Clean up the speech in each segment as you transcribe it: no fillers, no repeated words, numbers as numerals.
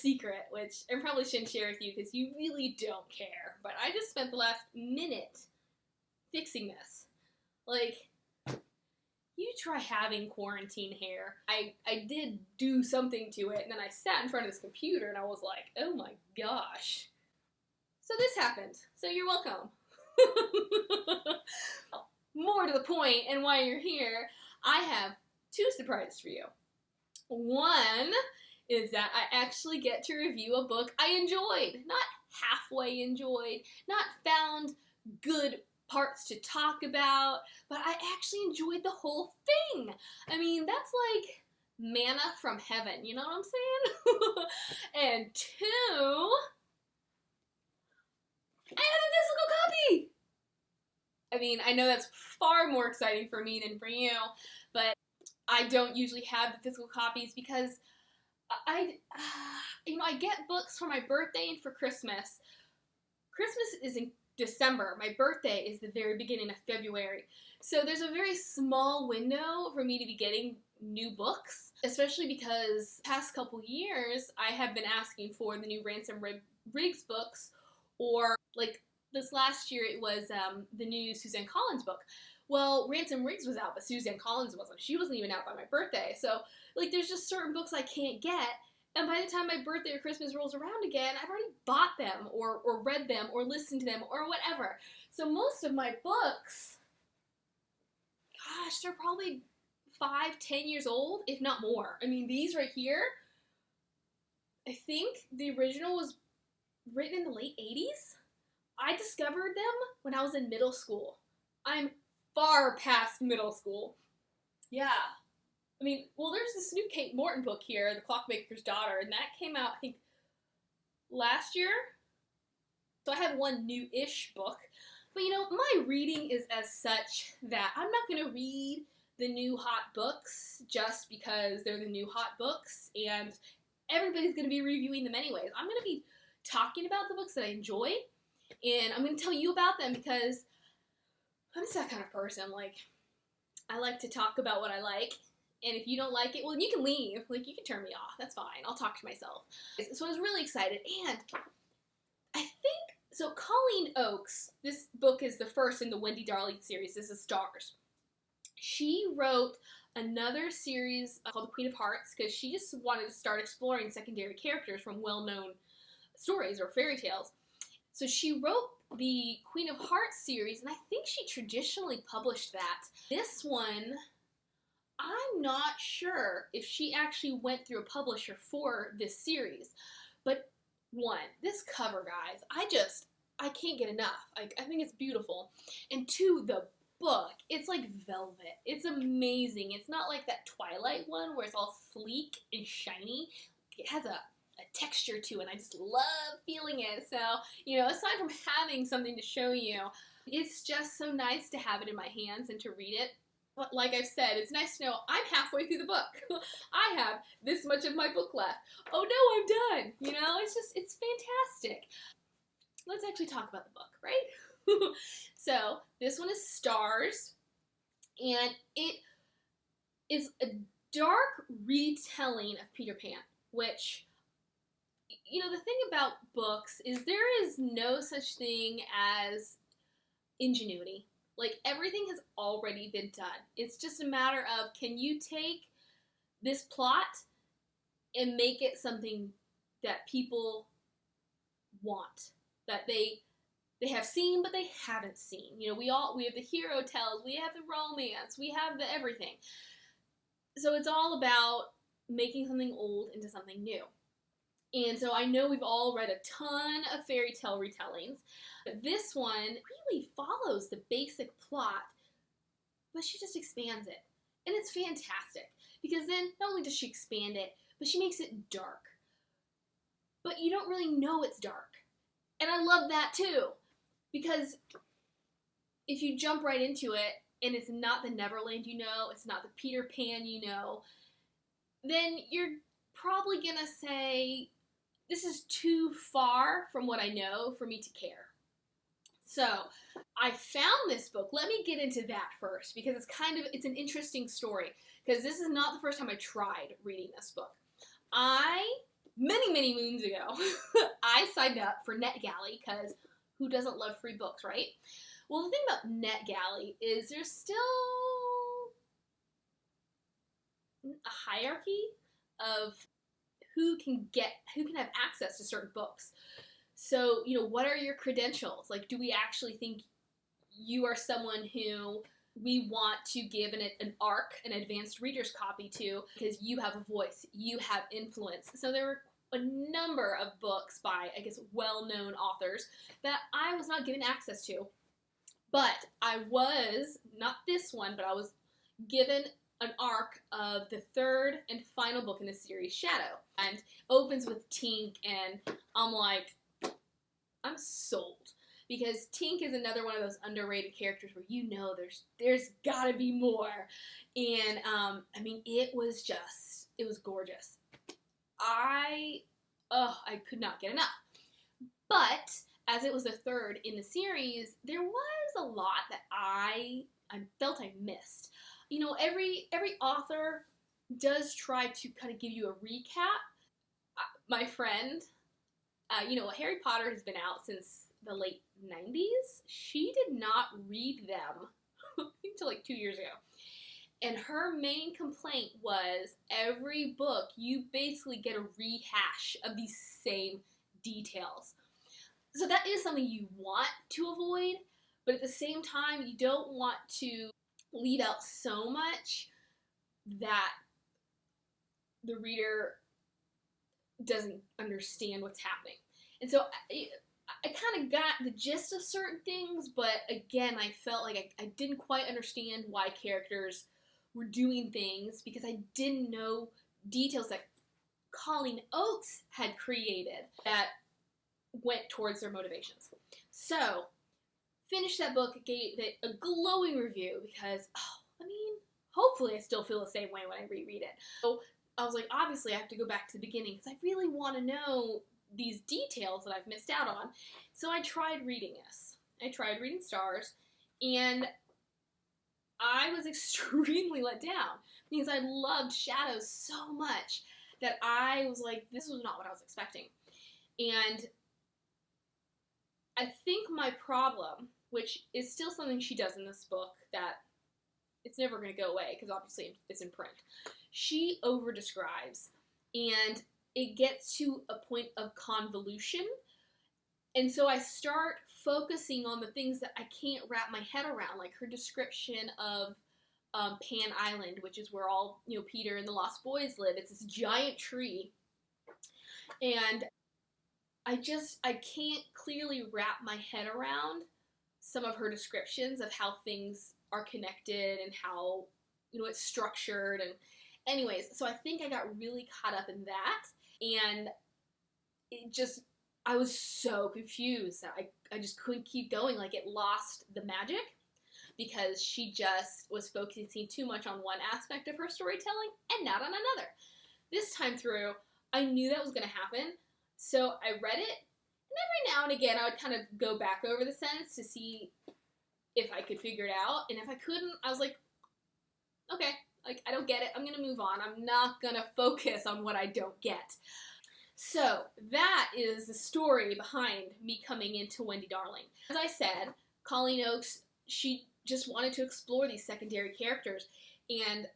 secret, which I probably shouldn't share with you because you really don't care, but I just spent the last minute fixing this. Like, you try having quarantine hair. I did do something to it, and then I sat in front of this computer, and I was like, oh my gosh. So this happened, so you're welcome. More to the point, and while you're here, I have 2 surprises for you. One is that I actually get to review a book I enjoyed. Not halfway enjoyed, not found good parts to talk about, but I actually enjoyed the whole thing. I mean, that's like manna from heaven, you know what I'm saying? And 2, I have a physical copy! I mean, I know that's far more exciting for me than for you, but I don't usually have the physical copies because I get books for my birthday and for Christmas. Christmas is in December. My birthday is the very beginning of February. So there's a very small window for me to be getting new books, especially because the past couple years I have been asking for the new Ransom Riggs books, or like this last year it was the new Suzanne Collins book. Well, Ransom Riggs was out, but Suzanne Collins wasn't. She wasn't even out by my birthday. So, like, there's just certain books I can't get, and by the time my birthday or Christmas rolls around again, I've already bought them, or read them, or listened to them, or whatever. So most of my books, gosh, they're probably 5-10 years old, if not more. I mean, these right here, I think the original was written in the late 80s. I discovered them when I was in middle school. I'm far past middle school. Yeah. I mean, well, there's this new Kate Morton book here, The Clockmaker's Daughter, and that came out, I think, last year. So I have one new-ish book. But, you know, my reading is as such that I'm not going to read the new hot books just because they're the new hot books, and everybody's going to be reviewing them anyways. I'm going to be talking about the books that I enjoy, and I'm going to tell you about them because I'm just that kind of person. Like, I like to talk about what I like, and if you don't like it, well, you can leave. Like, you can turn me off. That's fine. I'll talk to myself. So I was really excited, and I think, so Colleen Oakes, this book is the first in the Wendy Darling series. This is Stars. She wrote another series called The Queen of Hearts because she just wanted to start exploring secondary characters from well-known stories or fairy tales. So she wrote the Queen of Hearts series, and I think she traditionally published that. This one, I'm not sure if she actually went through a publisher for this series. But one, this cover, guys, I can't get enough. I think it's beautiful. And 2, the book, it's like velvet. It's amazing. It's not like that Twilight one where it's all sleek and shiny. It has a texture to it, and I just love feeling it. So, you know, aside from having something to show you, it's just so nice to have it in my hands and to read it. But like I've said, it's nice to know I'm halfway through the book. I have this much of my book left. Oh no, I'm done. You know, it's fantastic. Let's actually talk about the book, right? So, this one is Stars, and it is a dark retelling of Peter Pan, which, you know, the thing about books is there is no such thing as ingenuity. Like, everything has already been done. It's just a matter of, can you take this plot and make it something that people want, that they have seen but they haven't seen. You know, we have the hero tales, we have the romance, we have the everything. So it's all about making something old into something new. And so I know we've all read a ton of fairy tale retellings, but this one really follows the basic plot, but she just expands it. And it's fantastic, because then not only does she expand it, but she makes it dark. But you don't really know it's dark. And I love that too, because if you jump right into it, and it's not the Neverland you know, it's not the Peter Pan you know, then you're probably gonna say, this is too far from what I know for me to care. So, I found this book. Let me get into that first, because it's an interesting story, because this is not the first time I tried reading this book. I many, many moons ago, I signed up for NetGalley because who doesn't love free books, right? Well, the thing about NetGalley is there's still a hierarchy of who can have access to certain books. So, what are your credentials? Like, do we actually think you are someone who we want to give an ARC, an advanced reader's copy to, because you have a voice, you have influence. So there were a number of books by, I guess, well-known authors that I was not given access to. But I was, not this one, but I was given an ARC of the third and final book in the series, Shadow. And opens with Tink, and I'm like, I'm sold. Because Tink is another one of those underrated characters where there's gotta be more. And, it was gorgeous. I could not get enough. But, as it was the third in the series, there was a lot that I felt I missed. Every author does try to kind of give you a recap. My friend, Harry Potter has been out since the late 90s. She did not read them until like 2 years ago. And her main complaint was every book, you basically get a rehash of these same details. So that is something you want to avoid, but at the same time, you don't want to leave out so much that the reader doesn't understand what's happening. And so I kind of got the gist of certain things, but again, I felt like I didn't quite understand why characters were doing things because I didn't know details that Colleen Oakes had created that went towards their motivations. So, finished that book, gave it a glowing review because, hopefully I still feel the same way when I reread it. So, I was like, obviously I have to go back to the beginning because I really want to know these details that I've missed out on. So I tried reading this. I tried reading Stars, and I was extremely let down because I loved Shadows so much that I was like, this was not what I was expecting. And I think my problem, which is still something she does in this book that it's never going to go away because obviously it's in print, she over-describes, and it gets to a point of convolution. And so I start focusing on the things that I can't wrap my head around, like her description of Pan Island, which is where all, Peter and the Lost Boys live. It's this giant tree. And I can't clearly wrap my head around some of her descriptions of how things are connected and how, it's structured. And anyways, so I think I got really caught up in that. And I was so confused that I just couldn't keep going. Like, it lost the magic because she just was focusing too much on one aspect of her storytelling and not on another. This time through, I knew that was going to happen, so I read it, and every now and again I would kind of go back over the sentence to see if I could figure it out, and if I couldn't, I was like, okay, I don't get it, I'm going to move on. I'm not going to focus on what I don't get. So, that is the story behind me coming into Wendy Darling. As I said, Colleen Oakes, she just wanted to explore these secondary characters, and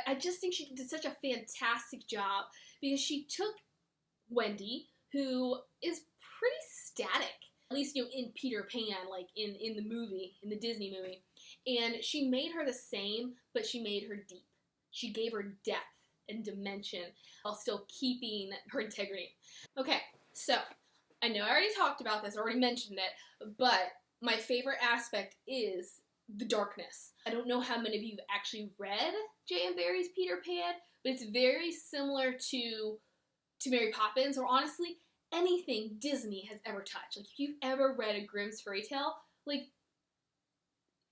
I just think she did such a fantastic job, because she took Wendy, who is pretty static, at least, in Peter Pan, like in the movie, in the Disney movie, and she made her the same, but she made her deep. She gave her depth and dimension while still keeping her integrity. Okay, so I know I already talked about this, already mentioned it, but my favorite aspect is the darkness. I don't know how many of you have actually read J.M. Barrie's Peter Pan, but it's very similar to Mary Poppins, or honestly, anything Disney has ever touched. Like, if you've ever read a Grimm's fairy tale, like,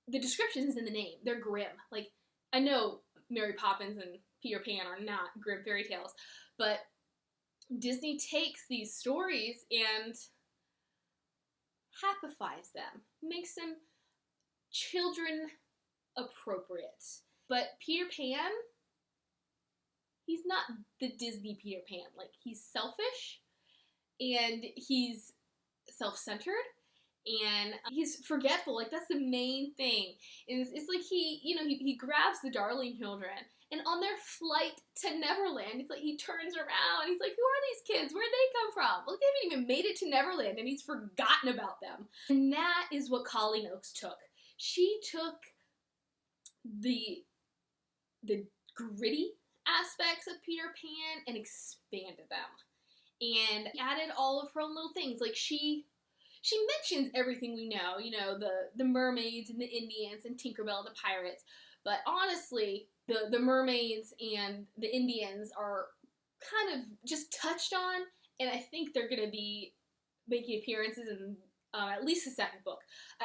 the description's in the name. They're grim. Like, I know Mary Poppins and Peter Pan are not grim fairy tales, but Disney takes these stories and happifies them, makes them children appropriate. But Peter Pan, he's not the Disney Peter Pan. Like, he's selfish, and he's self-centered, and he's forgetful. Like, that's the main thing. It's like he grabs the Darling children, and on their flight to Neverland, it's like he turns around, and he's like, who are these kids? Where'd they come from? Look, they haven't even made it to Neverland, and he's forgotten about them. And that is what Colleen Oakes took. She took the gritty aspects of Peter Pan and expanded them, and added all of her own little things. Like, she mentions everything we know, the mermaids and the Indians and Tinkerbell and the pirates, but honestly, the mermaids and the Indians are kind of just touched on, and I think they're going to be making appearances in at least the second book.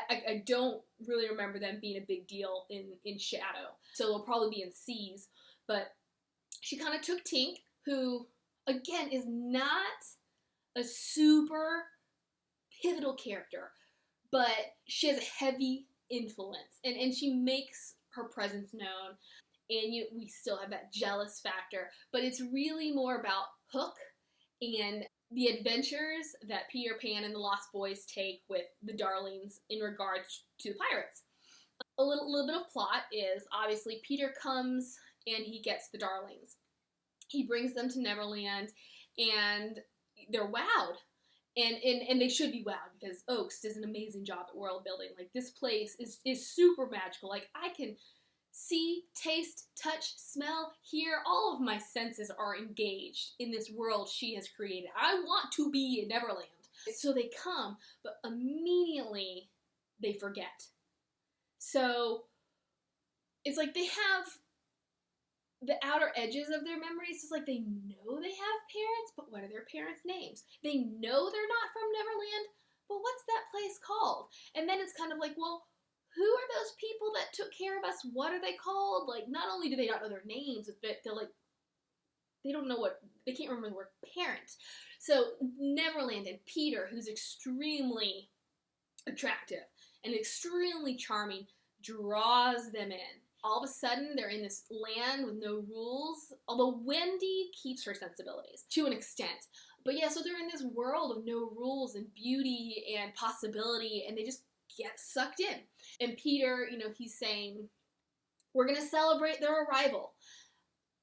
I don't really remember them being a big deal in Shadow, so they'll probably be in Seas, but she kind of took Tink, who, again, is not a super pivotal character, but she has a heavy influence, and she makes her presence known, and we still have that jealous factor, but it's really more about Hook and the adventures that Peter Pan and the Lost Boys take with the Darlings in regards to the pirates. A little bit of plot is, obviously, Peter comes and he gets the Darlings. He brings them to Neverland, and they're wowed. And they should be wowed, because Oakes does an amazing job at world building. Like, this place is super magical. Like, I can see, taste, touch, smell, hear. All of my senses are engaged in this world she has created. I want to be in Neverland. So they come, but immediately they forget. So it's like they have the outer edges of their memories. It's like they know they have parents, but what are their parents' names? They know they're not from Neverland, but what's that place called? And then it's kind of like, well, who are those people that took care of us? What are they called? Like, not only do they not know their names, but they're like, they don't know they can't remember the word parent. So Neverland and Peter, who's extremely attractive and extremely charming, draws them in. All of a sudden, they're in this land with no rules, although Wendy keeps her sensibilities to an extent. But yeah, so they're in this world of no rules and beauty and possibility, and they just get sucked in. And Peter, he's saying, we're going to celebrate their arrival,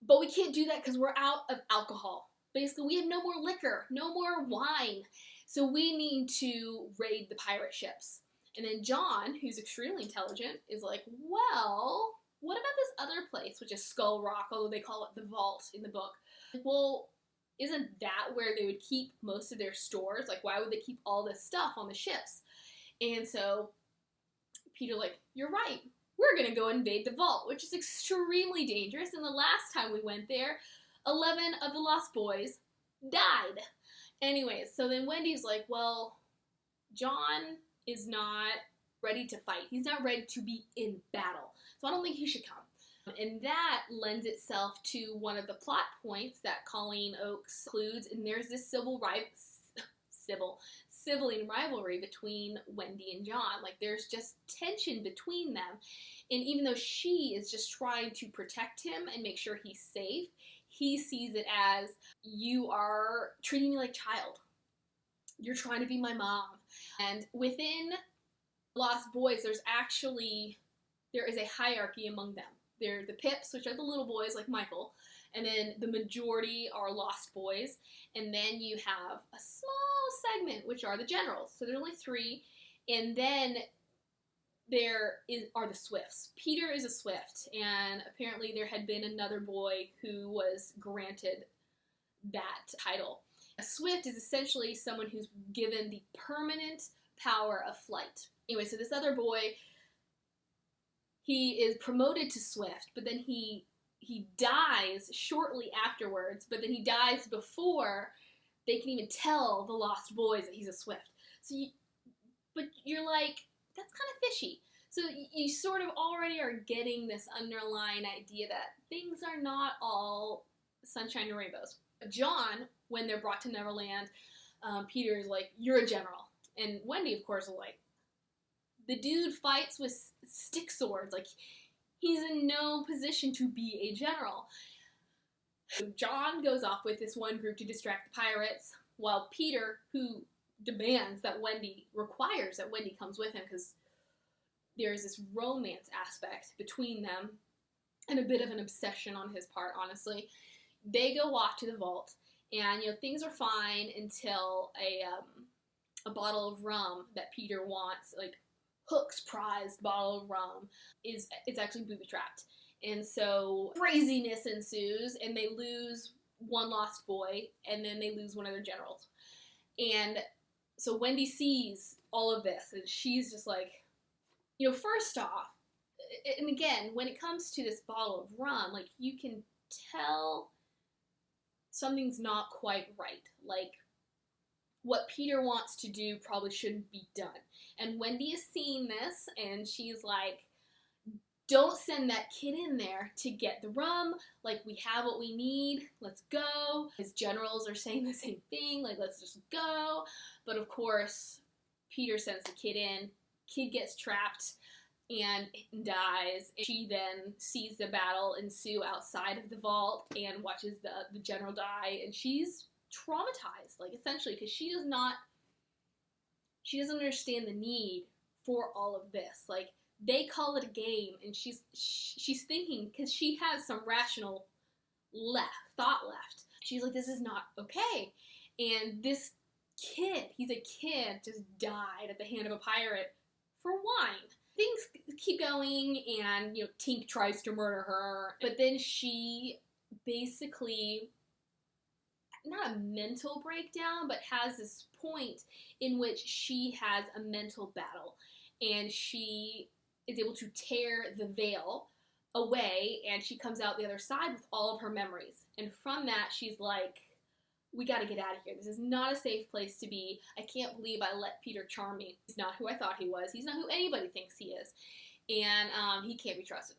but we can't do that because we're out of alcohol. Basically, we have no more liquor, no more wine, so we need to raid the pirate ships. And then John, who's extremely intelligent, is like, well, what about this other place, which is Skull Rock, although they call it the Vault in the book? Well, isn't that where they would keep most of their stores? Like, why would they keep all this stuff on the ships? And so Peter, like, you're right. We're going to go invade the Vault, which is extremely dangerous. And the last time we went there, 11 of the Lost Boys died. Anyways, so then Wendy's like, well, John is not ready to fight. He's not ready to be in battle. So I don't think he should come. And that lends itself to one of the plot points that Colleen Oakes includes, and there's this sibling rivalry between Wendy and John. Like, there's just tension between them. And even though she is just trying to protect him and make sure he's safe, he sees it as, you are treating me like child. You're trying to be my mom. And within Lost Boys, there is a hierarchy among them. They're the Pips, which are the little boys like Michael, and then the majority are Lost Boys, and then you have a small segment, which are the Generals. So there's only 3, and then are the Swifts. Peter is a Swift, and apparently there had been another boy who was granted that title. A Swift is essentially someone who's given the permanent power of flight. Anyway, so this other boy, he is promoted to Swift, but then he dies shortly afterwards, but then he dies before they can even tell the Lost Boys that he's a Swift. But you're like, that's kind of fishy. So you sort of already are getting this underlying idea that things are not all sunshine and rainbows. John, when they're brought to Neverland, Peter is like, you're a general. And Wendy, of course, is like, the dude fights with stick swords. Like, he's in no position to be a general. So John goes off with this one group to distract the pirates, while Peter, who requires that Wendy comes with him because there's this romance aspect between them and a bit of an obsession on his part, honestly. They go off to the vault, and things are fine until a bottle of rum that Peter wants, like Hook's prized bottle of rum, it's actually booby trapped. And so craziness ensues, and they lose one lost boy, and then they lose one of their generals. And so Wendy sees all of this, and she's just like, first off, and again, when it comes to this bottle of rum, like, you can tell something's not quite right. Like, what Peter wants to do probably shouldn't be done. And Wendy is seeing this, and she's like, don't send that kid in there to get the rum. Like, we have what we need. Let's go. His generals are saying the same thing. Like, let's just go. But of course, Peter sends the kid in. Kid gets trapped and dies. She then sees the battle ensue outside of the vault and watches the general die. And she's traumatized, like, essentially, because she doesn't understand the need for all of this. Like, they call it a game, and she's thinking, because she has some rational thought left. She's like, this is not okay. And this kid, he's a kid, just died at the hand of a pirate for wine. Things keep going, and Tink tries to murder her, but then she basically, not a mental breakdown, but has this point in which she has a mental battle, and she is able to tear the veil away, and she comes out the other side with all of her memories. And from that, she's like, we gotta get out of here. This is not a safe place to be. I can't believe I let Peter charm me. He's not who I thought he was. He's not who anybody thinks he is. And he can't be trusted.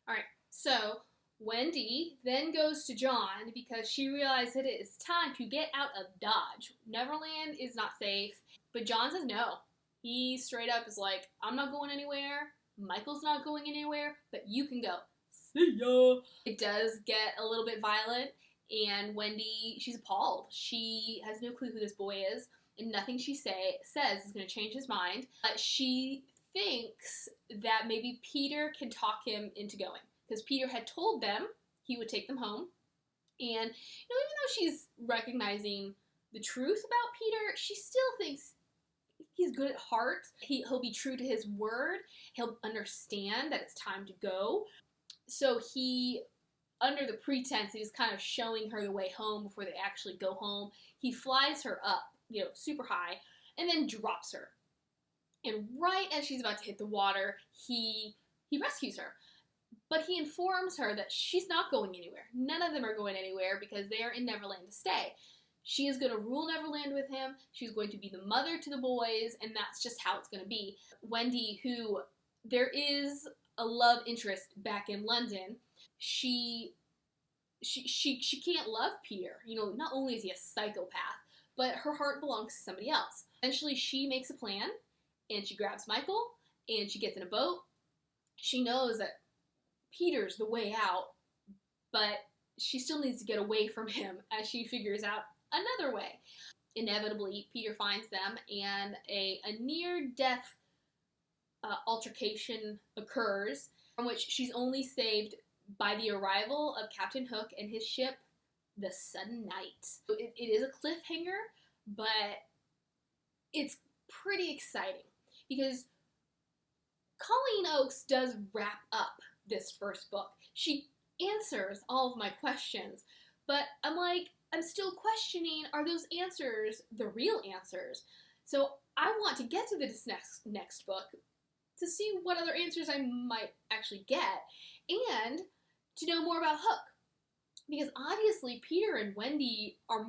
Alright, so Wendy then goes to John because she realizes it is time to get out of Dodge. Neverland is not safe, but John says no. He straight up is like, I'm not going anywhere, Michael's not going anywhere, but you can go. See ya! It does get a little bit violent, and Wendy, she's appalled. She has no clue who this boy is, and nothing she says is going to change his mind. She thinks that maybe Peter can talk him into going, because Peter had told them he would take them home. And, even though she's recognizing the truth about Peter, she still thinks he's good at heart. He'll be true to his word. He'll understand that it's time to go. So he, under the pretense that he's kind of showing her the way home before they actually go home, he flies her up, super high, and then drops her. And right as she's about to hit the water, he rescues her. But he informs her that she's not going anywhere. None of them are going anywhere because they are in Neverland to stay. She is going to rule Neverland with him. She's going to be the mother to the boys, and that's just how it's going to be. Wendy, who there is a love interest back in London, she can't love Peter. Not only is he a psychopath, but her heart belongs to somebody else. Eventually, she makes a plan, and she grabs Michael, and she gets in a boat. She knows that Peter's the way out, but she still needs to get away from him as she figures out another way. Inevitably, Peter finds them, and a near-death altercation occurs, from which she's only saved by the arrival of Captain Hook and his ship, the Sudden Night. It is a cliffhanger, but it's pretty exciting, because Colleen Oakes does wrap up this first book. She answers all of my questions, but I'm still questioning, are those answers the real answers? So I want to get to this next book to see what other answers I might actually get, and to know more about Hook. Because obviously Peter and Wendy are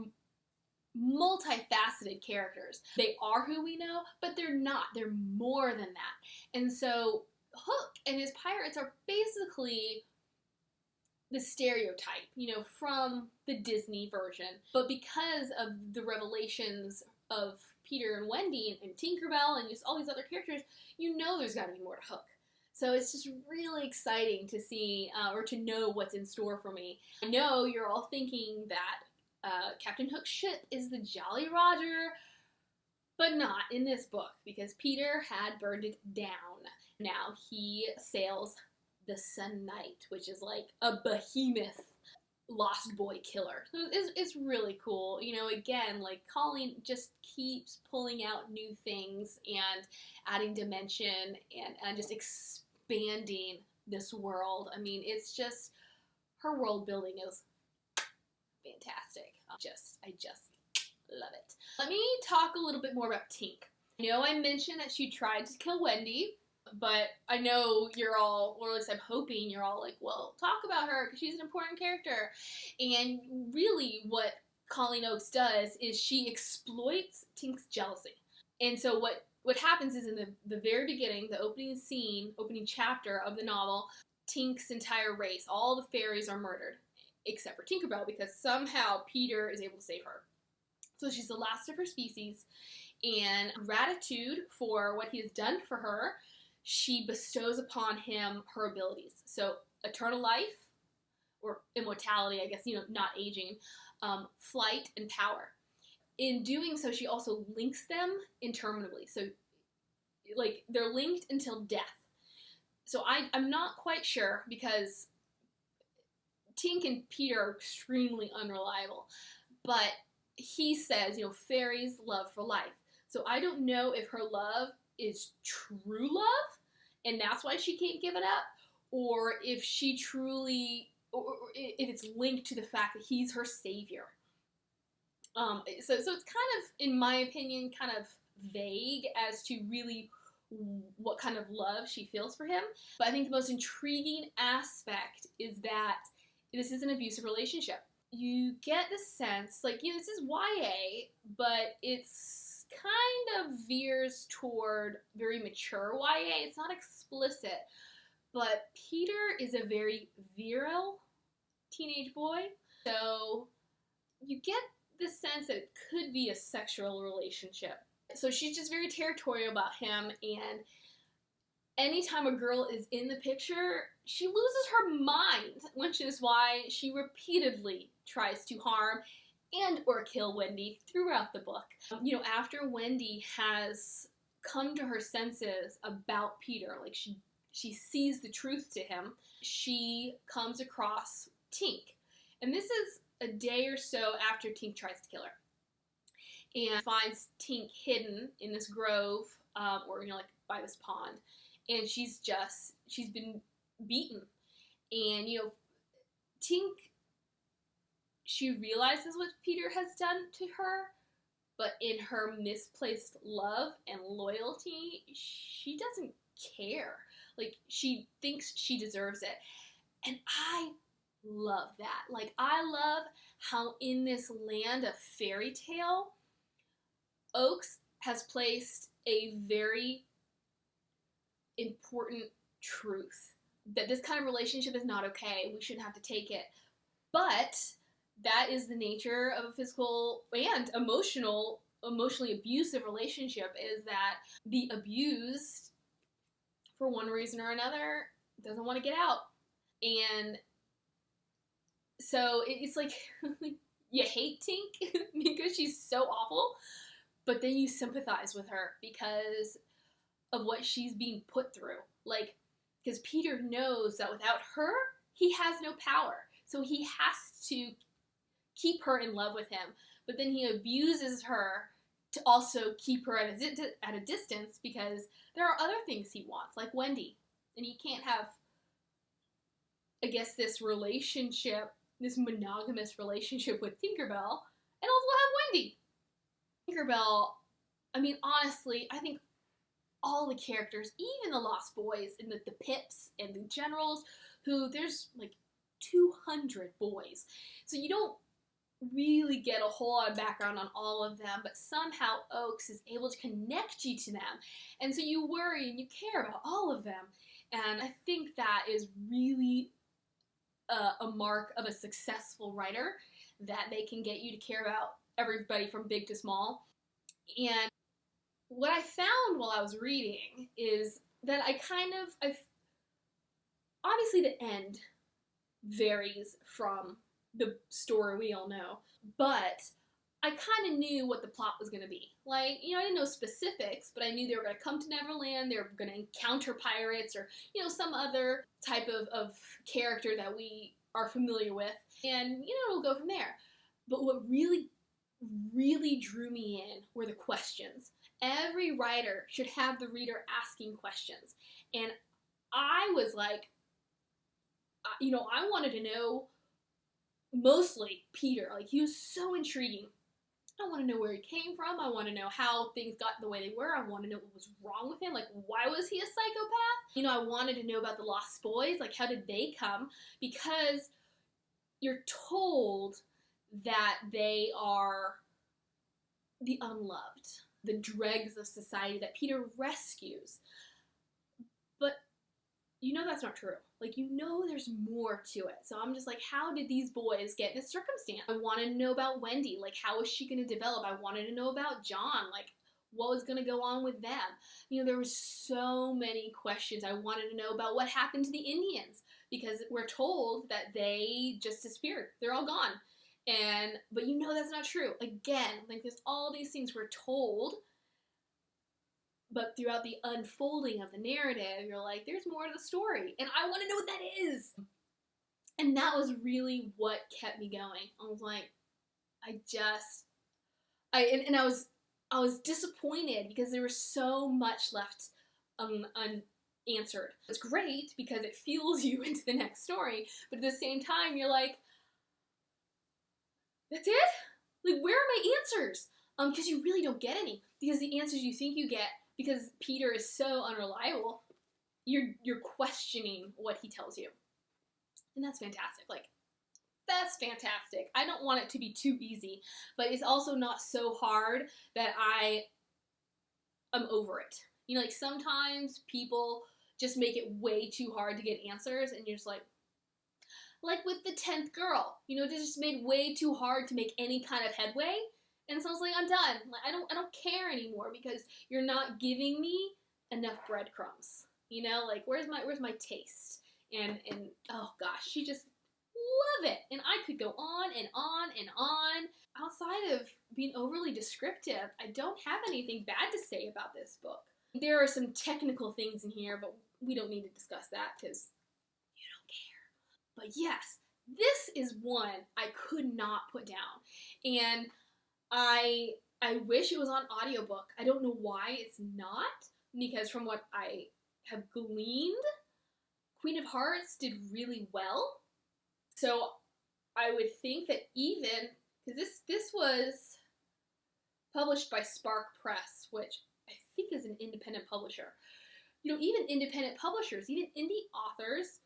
multifaceted characters. They are who we know, but they're not. They're more than that. And so Hook and his pirates are basically the stereotype, from the Disney version. But because of the revelations of Peter and Wendy and Tinkerbell and just all these other characters, there's got to be more to Hook. So it's just really exciting to see or to know what's in store for me. I know you're all thinking that Captain Hook's ship is the Jolly Roger, but not in this book, because Peter had burned it down. Now he sails the Sun Knight, which is like a behemoth Lost Boy killer. So it's really cool. You know, again, like Colleen just keeps pulling out new things and adding dimension and just expanding this world. I mean, it's just, her world building is fantastic. I just love it. Let me talk a little bit more about Tink. I know I mentioned that she tried to kill Wendy, but I know you're all, or at least I'm hoping you're all like, well, talk about her because she's an important character. And really what Colleen Oakes does is she exploits Tink's jealousy. And so what happens is in the very beginning, the opening scene, opening chapter of the novel, Tink's entire race, all the fairies are murdered, except for Tinkerbell, because somehow Peter is able to save her. So she's the last of her species, and gratitude for what he has done for her, she bestows upon him her abilities. So eternal life, or immortality, I guess, you know, not aging, flight, and power. In doing so, she also links them interminably. So, like, they're linked until death. So I'm not quite sure, because Tink and Peter are extremely unreliable. But he says, you know, fairies love for life. So I don't know if her love is true love, and that's why she can't give it up, or if she truly, or if it's linked to the fact that he's her savior. So it's kind of, in my opinion, kind of vague as to really what kind of love she feels for him. But I think the most intriguing aspect is that this is an abusive relationship. You get the sense, like, you know, this is YA, but it's kind of veers toward very mature YA. It's not explicit, but Peter is a very virile teenage boy. So you get the sense that it could be a sexual relationship. So she's just very territorial about him, and anytime a girl is in the picture, she loses her mind, which is why she repeatedly tries to harm and or kill Wendy throughout the book. You know, after Wendy has come to her senses about Peter, like she sees the truth to him, she comes across Tink. And this is a day or so after Tink tries to kill her. And finds Tink hidden in this grove, or, you know, like by this pond. And she's been beaten. And, you know, Tink, she realizes what Peter has done to her, but in her misplaced love and loyalty, she doesn't care. Like, she thinks she deserves it. And I love that. Like, I love how in this land of fairy tale, Oakes has placed a very important truth. That this kind of relationship is not okay. We shouldn't have to take it. But that is the nature of a physical and emotionally abusive relationship, is that the abused, for one reason or another, doesn't want to get out. And so it's like, you hate Tink because she's so awful, but then you sympathize with her because of what she's being put through. Like, because Peter knows that without her, he has no power. So he has to keep her in love with him. But then he abuses her to also keep her at a distance, because there are other things he wants, like Wendy. And he can't have, I guess, this relationship, this monogamous relationship with Tinkerbell, and also have Wendy. Tinkerbell, I mean, honestly, I think all the characters, even the Lost Boys and the Pips and the Generals, who there's like 200 boys. So you don't really get a whole lot of background on all of them, but somehow Oakes is able to connect you to them. And so you worry and you care about all of them. And I think that is really a mark of a successful writer, that they can get you to care about everybody from big to small. And what I found while I was reading is that I obviously the end varies from the story we all know, but I kind of knew what the plot was going to be. Like, I didn't know specifics, but I knew they were going to come to Neverland, they were going to encounter pirates, or, some other type of character that we are familiar with, and, it'll go from there. But what really, really drew me in were the questions. Every writer should have the reader asking questions. And I was like, I wanted to know mostly Peter. Like, he was so intriguing. I want to know where he came from. I want to know how things got the way they were. I want to know what was wrong with him. Like, why was he a psychopath? I wanted to know about the Lost Boys. Like, how did they come? Because you're told that they are the unloved, the dregs of society that Peter rescues. But that's not true. Like, there's more to it. So I'm just like, how did these boys get in this circumstance? I wanted to know about Wendy. Like, how was she going to develop? I wanted to know about John. Like, what was going to go on with them? There was so many questions. I wanted to know about what happened to the Indians, because we're told that they just disappeared. They're all gone. But that's not true. Again, like, there's all these things we're told, but throughout the unfolding of the narrative, you're like, there's more to the story, and I want to know what that is. And that was really what kept me going. I was like, I was disappointed because there was so much left unanswered. It's great because it fuels you into the next story, but at the same time, you're like, that's it? Like, where are my answers? Because you really don't get any. Because the answers you think you get, because Peter is so unreliable, you're questioning what he tells you. And that's fantastic. Like, that's fantastic. I don't want it to be too easy, but it's also not so hard that I am over it. Like, sometimes people just make it way too hard to get answers, and you're just like with the 10th girl, they just made way too hard to make any kind of headway. And so I was like, I'm done. Like, I don't care anymore, because you're not giving me enough breadcrumbs. Like, where's my taste? And oh gosh, she just love it. And I could go on and on and on. Outside of being overly descriptive, I don't have anything bad to say about this book. There are some technical things in here, but we don't need to discuss that because you don't care. But yes, this is one I could not put down. And I wish it was on audiobook. I don't know why it's not, because from what I have gleaned, Queen of Hearts did really well. So I would think that even, because this was published by Spark Press, which I think is an independent publisher. Even independent publishers, even indie authors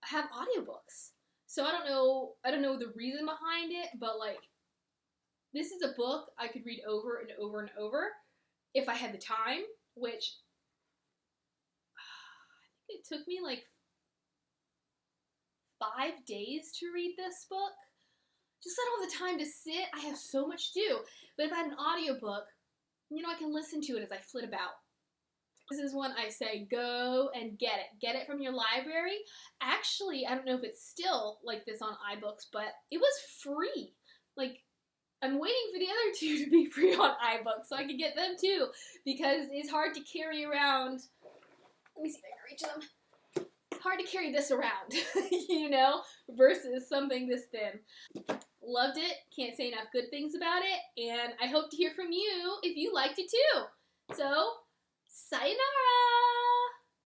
have audiobooks. So I don't know the reason behind it, but like, this is a book I could read over and over and over if I had the time, which I think it took me like 5 days to read this book. Just I don't have the time to sit. I have so much to do. But if I had an audiobook, I can listen to it as I flit about. This is one I say, go and get it. Get it from your library. Actually, I don't know if it's still like this on iBooks, but it was free. Like, I'm waiting for the other two to be free on iBooks so I can get them too, because it's hard to carry around. Let me see if I can reach them. It's hard to carry this around, versus something this thin. Loved it. Can't say enough good things about it, and I hope to hear from you if you liked it too. So, sayonara!